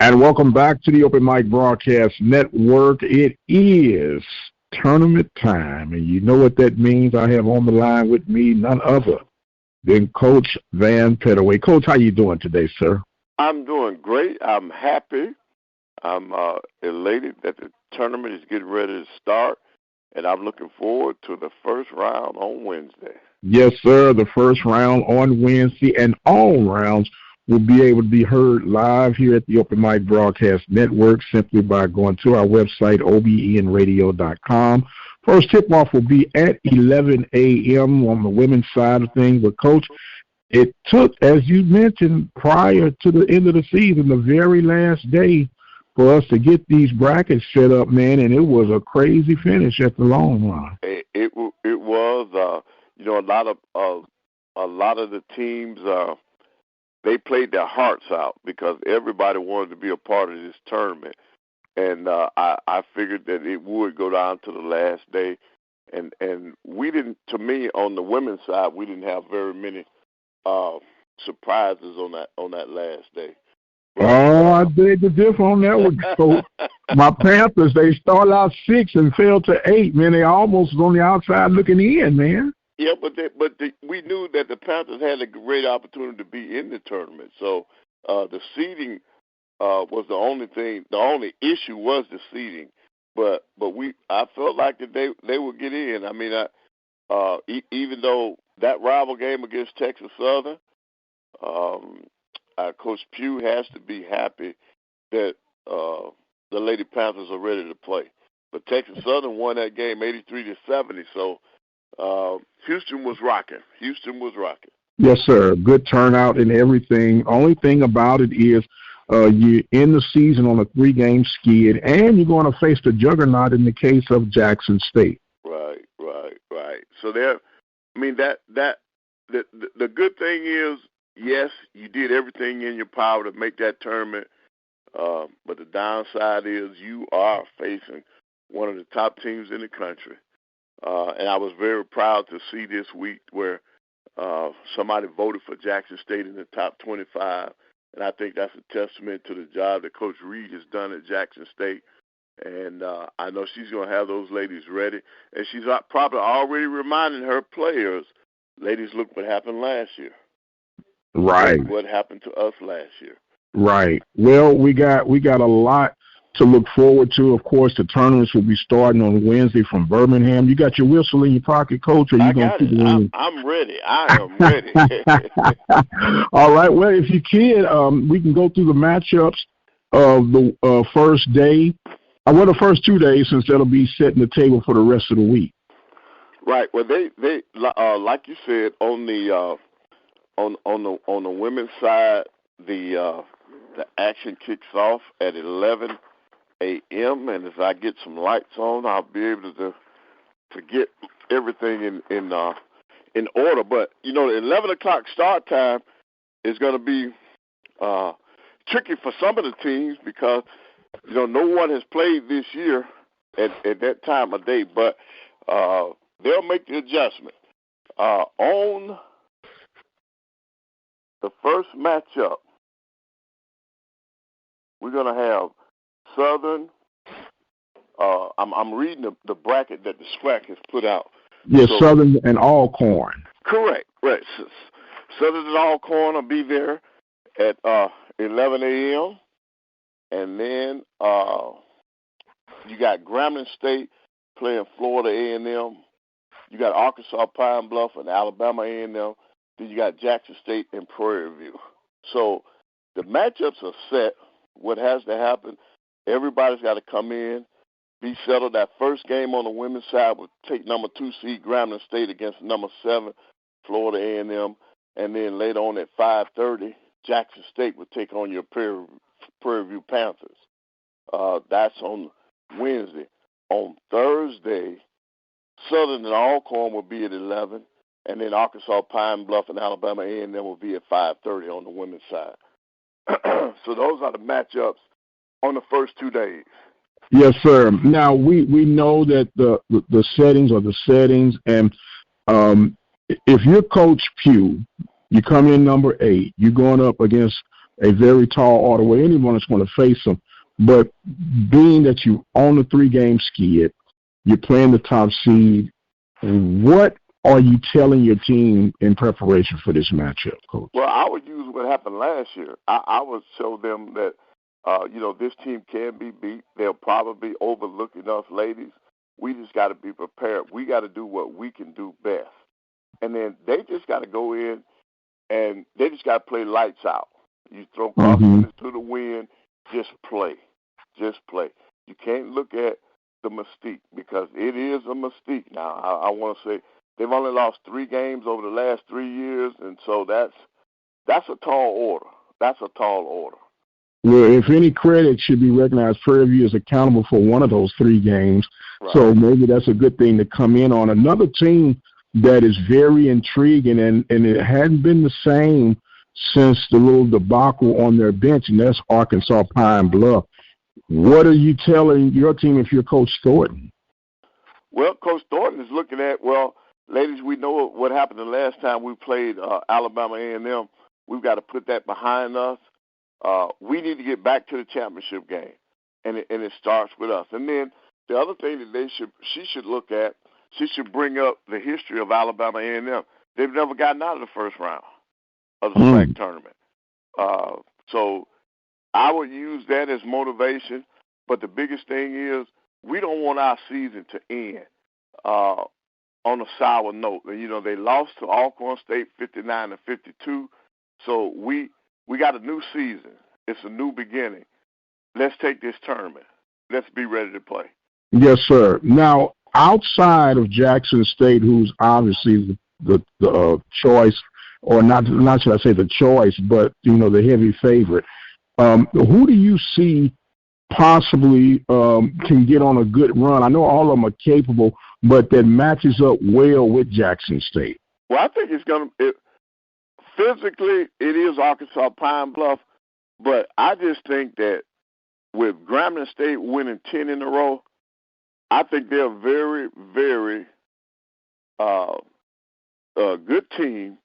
And welcome back to the Open Mic Broadcast Network. It is tournament time, and you know what that means. I have on the line with me none other than Coach Van Pettaway. Coach, how you doing today, sir? I'm doing great. I'm happy. I'm elated that the tournament is getting ready to start, and I'm looking forward to the first round on Wednesday. Yes, sir, the first round on Wednesday, and all rounds will be able to be heard live here at the Open Mic Broadcast Network simply by going to our website, obenradio.com. First tip-off will be at 11 a.m. on the women's side of things. But, Coach, it took, as you mentioned, prior to the end of the season, the very last day for us to get these brackets set up, man, and it was a crazy finish at the long run. It was, a lot of the teams they played their hearts out because everybody wanted to be a part of this tournament. And I figured that it would go down to the last day. And we didn't, to me, on the women's side, we didn't have very many surprises on that last day. But, I beg to differ on that one, Coach. My Panthers, they started out 6 and fell to 8, man. They almost was on the outside looking in, man. Yeah, but we knew that the Panthers had a great opportunity to be in the tournament. So the seeding was the only thing. The only issue was the seeding. But I felt like that they would get in. I mean, even though that rival game against Texas Southern, Coach Pugh has to be happy that the Lady Panthers are ready to play. But Texas Southern won that game 83-70. So. Houston was rocking. Yes, sir. Good turnout and everything. Only thing about it is you end the season on a 3-game skid, and you're going to face the juggernaut in the case of Jackson State. Right. So the good thing is, yes, you did everything in your power to make that tournament, but the downside is you are facing one of the top teams in the country. And I was very proud to see this week where somebody voted for Jackson State in the top 25. And I think that's a testament to the job that Coach Reed has done at Jackson State. And I know she's going to have those ladies ready. And she's probably already reminding her players, ladies, look what happened last year. Right. What happened to us last year. Right. Well, we got a lot to look forward to. Of course, the tournaments will be starting on Wednesday from Birmingham. You got your whistle in your pocket, Coach? Or you I got it. I'm ready. I am ready. All right. Well, if you can, we can go through the matchups of the first day. The first 2 days, since that'll be setting the table for the rest of the week. Right. Well, they like you said, on the women's side, the action kicks off at 11 a.m. and as I get some lights on, I'll be able to get everything in order. But the 11 o'clock start time is going to be tricky for some of the teams because no one has played this year at that time of day. But they'll make the adjustment. On the first matchup, we're going to have Southern. I'm reading the bracket that the SWAC has put out. Yes, so, Southern and Alcorn. Correct. Right. Southern and Alcorn will be there at 11 a.m. And then you got Grambling State playing Florida A&M. You got Arkansas Pine Bluff and Alabama A&M. Then you got Jackson State and Prairie View. So the matchups are set. What has to happen, everybody's got to come in, be settled. That first game on the women's side will take number 2 seed Grambling State against number 7 Florida A&M. And then later on at 5:30, Jackson State will take on your Prairie View Panthers. That's on Wednesday. On Thursday, Southern and Alcorn will be at 11, and then Arkansas Pine Bluff and Alabama A&M will be at 5:30 on the women's side. So those are the matchups on the first 2 days. Yes, sir. Now we know that the settings are the settings, and if you're Coach Pugh, you come in number 8. You're going up against a very tall order where anyone is going to face them. But being that you own a 3-game skid, you're playing the top seed, what are you telling your team in preparation for this matchup, Coach? Well, I would use what happened last year. I would show them that, this team can be beat. They'll probably be overlooking us, ladies. We just got to be prepared. We got to do what we can do best. And then they just got to go in and they just got to play lights out. You throw caution to the wind, just play. Just play. You can't look at the mystique because it is a mystique now. I want to say they've only lost 3 games over the last 3 years, and so that's a tall order. That's a tall order. Well, if any credit should be recognized, Prairie View is accountable for one of those 3 games. Right. So maybe that's a good thing to come in on. Another team that is very intriguing, and it hadn't been the same since the little debacle on their bench, and that's Arkansas Pine Bluff. What are you telling your team if you're Coach Thornton? Well, Coach Thornton is looking at, ladies, we know what happened the last time we played Alabama A&M. We've got to put that behind us. We need to get back to the championship game, and it starts with us. And then the other thing that she should look at, she should bring up the history of Alabama A&M. They've never gotten out of the first round of the SWAC tournament. So I would use that as motivation. But the biggest thing is we don't want our season to end on a sour note. They lost to Alcorn State 59-52. So we got a new season. It's a new beginning. Let's take this tournament. Let's be ready to play. Yes, sir. Now, outside of Jackson State, who's obviously the choice, or not should I say the choice, but, the heavy favorite, who do you see possibly can get on a good run? I know all of them are capable, but that matches up well with Jackson State. Well, I think physically, it is Arkansas Pine Bluff, but I just think that with Grambling State winning 10 in a row, I think they're a very, very good team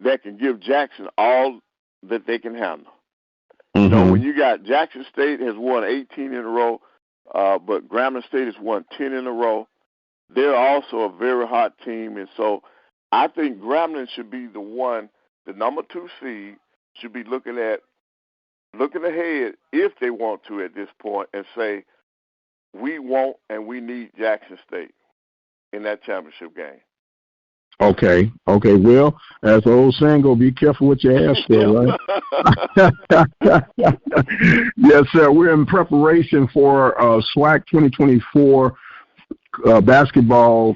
that can give Jackson all that they can handle. When you got Jackson State has won 18 in a row, but Grambling State has won 10 in a row, they're also a very hot team, and so I think Grambling should be the one. The number 2 seed should be looking ahead if they want to at this point and say, we want and we need Jackson State in that championship game. Okay. Well, as the old saying go, be careful what you ask for, right? Yes, sir. We're in preparation for SWAC 2024 basketball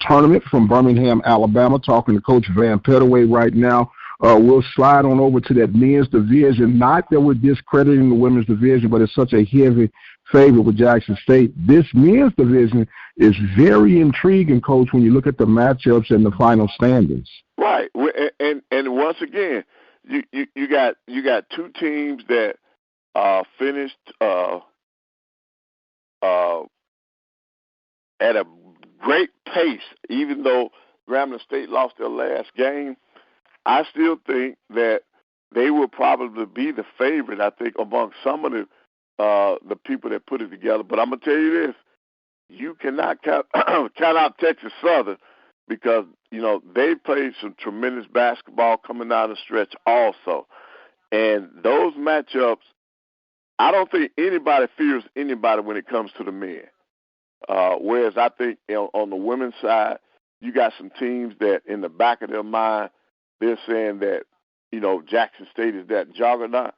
tournament from Birmingham, Alabama. Talking to Coach Van Pettaway right now. We'll slide on over to that men's division. Not that we're discrediting the women's division, but it's such a heavy favorite with Jackson State. This men's division is very intriguing, Coach, when you look at the matchups and the final standings. Right, and once again, you got 2 teams that finished at a great pace, even though Grambling State lost their last game. I still think that they will probably be the favorite, I think, among some of the people that put it together. But I'm going to tell you this. You cannot count out Texas Southern because, they played some tremendous basketball coming down the stretch also. And those matchups, I don't think anybody fears anybody when it comes to the men. Whereas I think on the women's side, you got some teams that in the back of their mind, they're saying that, Jackson State is that juggernaut.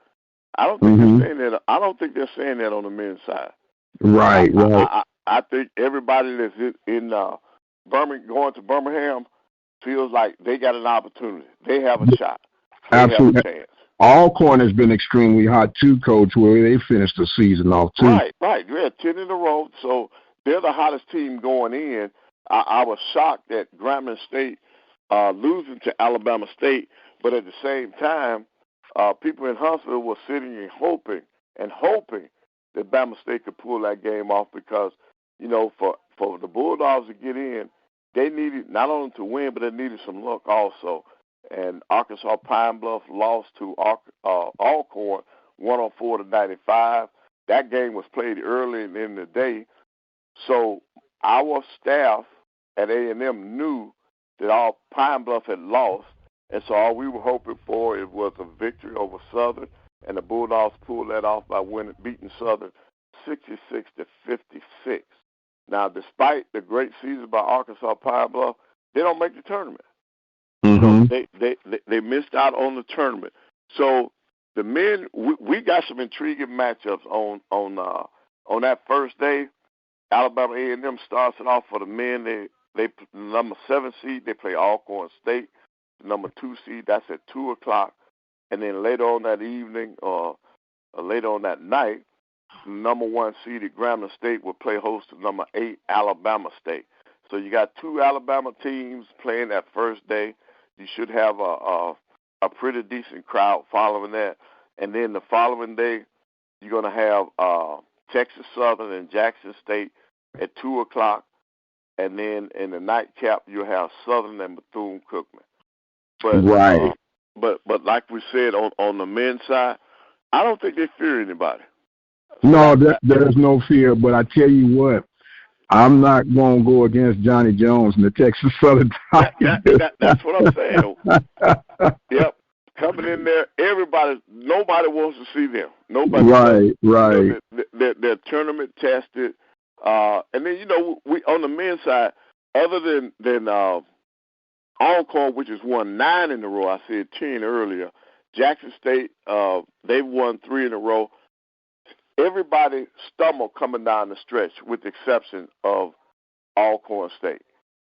I don't think they're saying that. I don't think they're saying that on the men's side. Right. I think everybody that's in Birmingham, going to Birmingham, feels like they got an opportunity. They have a shot. They Absolutely. have a chance. Alcorn has been extremely hot too, Coach, where they finished the season off too. Right. Yeah, 10 in a row. So they're the hottest team going in. I was shocked that Grambling State losing to Alabama State, but at the same time, people in Huntsville were sitting and hoping that Bama State could pull that game off because, for the Bulldogs to get in, they needed not only to win, but they needed some luck also. and Arkansas Pine Bluff lost to Alcorn 104-95. That game was played early in the day, so our staff at A&M knew that Pine Bluff had lost, and so all we were hoping for it was a victory over Southern, and the Bulldogs pulled that off by beating Southern 66-56. Now, despite the great season by Arkansas Pine Bluff, they don't make the tournament. Mm-hmm. They missed out on the tournament. So the men, we got some intriguing matchups on that first day. Alabama A&M starts it off for the men. They number 7 seed, they play Alcorn State. The number 2 seed, that's at 2:00, and then later on that evening or later on that night, number 1 seeded Grambling State will play host to number 8 Alabama State. So you got 2 Alabama teams playing that first day. You should have a pretty decent crowd following that. And then the following day, you're going to have Texas Southern and Jackson State at 2:00. And then in the nightcap, you'll have Southern and Bethune-Cookman. But, right. But like we said, on the men's side, I don't think they fear anybody. No, there's no fear. But I tell you what, I'm not going to go against Johnny Jones and the Texas Southern Tigers. That's what I'm saying. Yep. Coming in there, nobody wants to see them. Nobody. Right. They're tournament tested. And then, we on the men's side, other than Alcorn, which has won 9 in a row, I said 10 earlier, Jackson State, they've won 3 in a row. Everybody stumbled coming down the stretch with the exception of Alcorn State.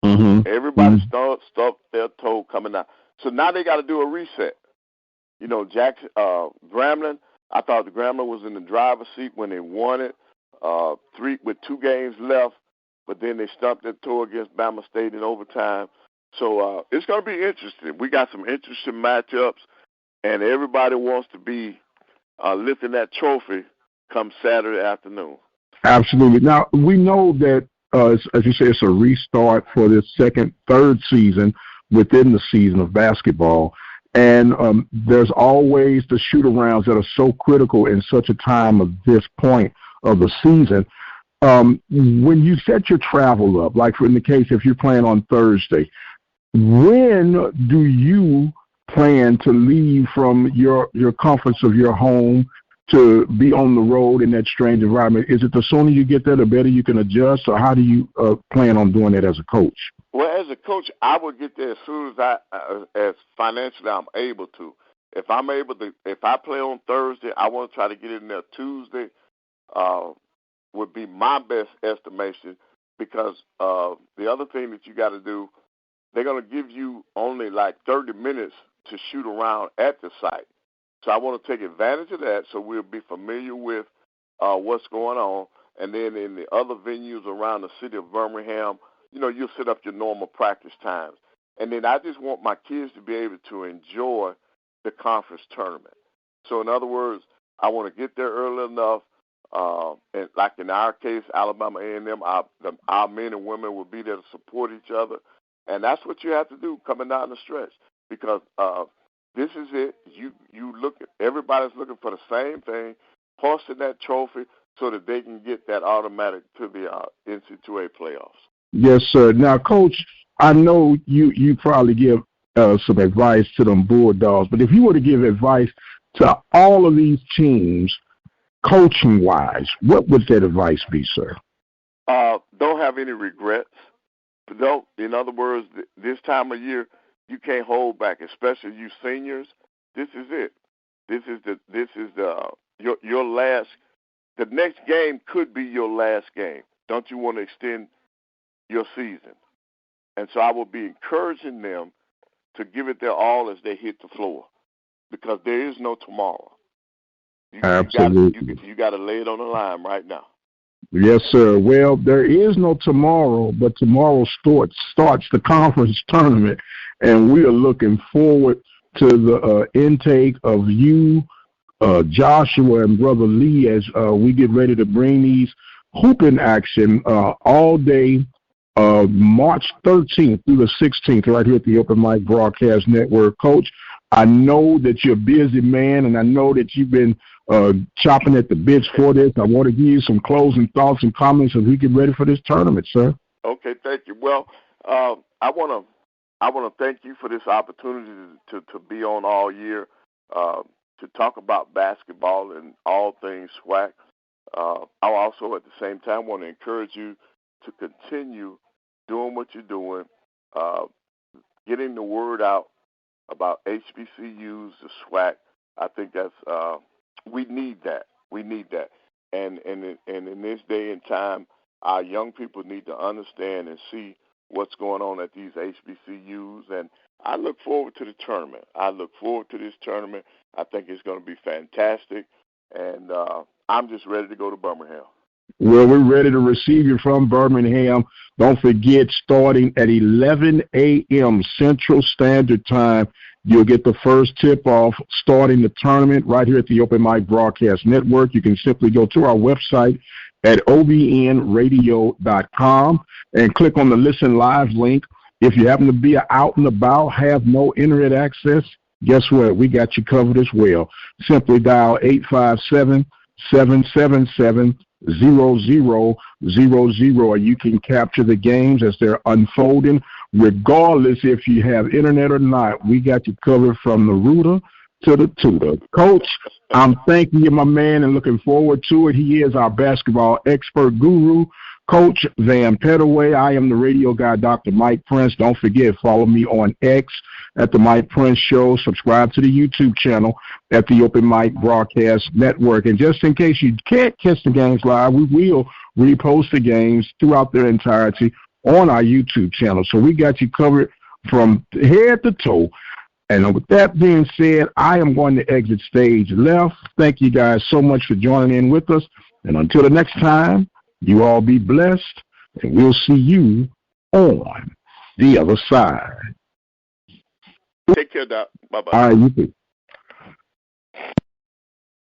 Mm-hmm. Everybody stubbed their toe coming down. So now they got to do a reset. Jackson, Grambling, I thought the Grambling was in the driver's seat when they won it. 3 with 2 games left, but then they stumped their toe against Bama State in overtime. So it's going to be interesting. We got some interesting matchups, and everybody wants to be lifting that trophy come Saturday afternoon. Absolutely. Now, we know that, as you say, it's a restart for this third season within the season of basketball. And there's always the shoot-arounds that are so critical in such a time of this point of the season. When you set your travel up, like in the case if you're playing on Thursday, when do you plan to leave from your comforts of your home to be on the road in that strange environment? Is it the sooner you get there, the better you can adjust, or how do you plan on doing that as a coach? Well, as a coach, I would get there as soon as as financially I'm able to. If I play on Thursday, I want to try to get in there Tuesday. Would be my best estimation, because the other thing that you got to do, they're going to give you only like 30 minutes to shoot around at the site. So I want to take advantage of that so we'll be familiar with what's going on. And then in the other venues around the city of Birmingham, you'll set up your normal practice times. And then I just want my kids to be able to enjoy the conference tournament. So in other words, I want to get there early enough. And like in our case, Alabama A&M, our men and women will be there to support each other. And that's what you have to do coming down the stretch, because this is it. Everybody's looking for the same thing, posting that trophy so that they can get that automatic to the NCAA playoffs. Yes, sir. Now, Coach, I know you probably give some advice to them Bulldogs, but if you were to give advice to all of these teams, coaching-wise, what would that advice be, sir? Don't have any regrets. In other words, this time of year, you can't hold back, especially you seniors. This is it. This is your last. The next game could be your last game. Don't you want to extend your season? And so I will be encouraging them to give it their all as they hit the floor, because there is no tomorrow. Absolutely. You got to lay it on the line right now. Yes, sir. Well, there is no tomorrow, but tomorrow starts the conference tournament, and we are looking forward to the intake of you, Joshua, and Brother Lee as we get ready to bring these hooping action all day March 13th through the 16th right here at the Open Mic Broadcast Network. Coach, I know that you're a busy man, and I know that you've been chopping at the bits for this. I want to give you some closing thoughts and comments as we get ready for this tournament, sir. Okay, thank you. Well, I want to thank you for this opportunity to be on all year, to talk about basketball and all things SWAC. I also, at the same time, want to encourage you to continue doing what you're doing, getting the word out about HBCUs, the SWAC. I think that's we need that. We need that. And in this day and time, our young people need to understand and see what's going on at these HBCUs. And I look forward to the tournament. I look forward to this tournament. I think it's going to be fantastic. And I'm just ready to go to Birmingham. Well, we're ready to receive you from Birmingham. Don't forget, starting at 11 a.m. Central Standard Time, you'll get the first tip-off starting the tournament right here at the Open Mic Broadcast Network. You can simply go to our website at obnradio.com and click on the Listen Live link. If you happen to be out and about, have no internet access, guess what? We got you covered as well. Simply dial 857-777-0000, or you can capture the games as they're unfolding. Regardless if you have internet or not, we got you covered from the rooter to the tutor. Coach, I'm thanking you, my man, and looking forward to it. He is our basketball expert guru, Coach THE.mp3. I am the radio guy, Dr. Mike Prince. Don't forget, follow me on X at the Mike Prince Show. Subscribe to the YouTube channel at the Open Mic Broadcast Network. And just in case you can't catch the games live, we will repost the games throughout their entirety on our YouTube channel. So we got you covered from head to toe. And with that being said, I am going to exit stage left. Thank you guys so much for joining in with us. And until the next time, you all be blessed, and we'll see you on the other side. Take care, Doc. Bye-bye. All right, you too.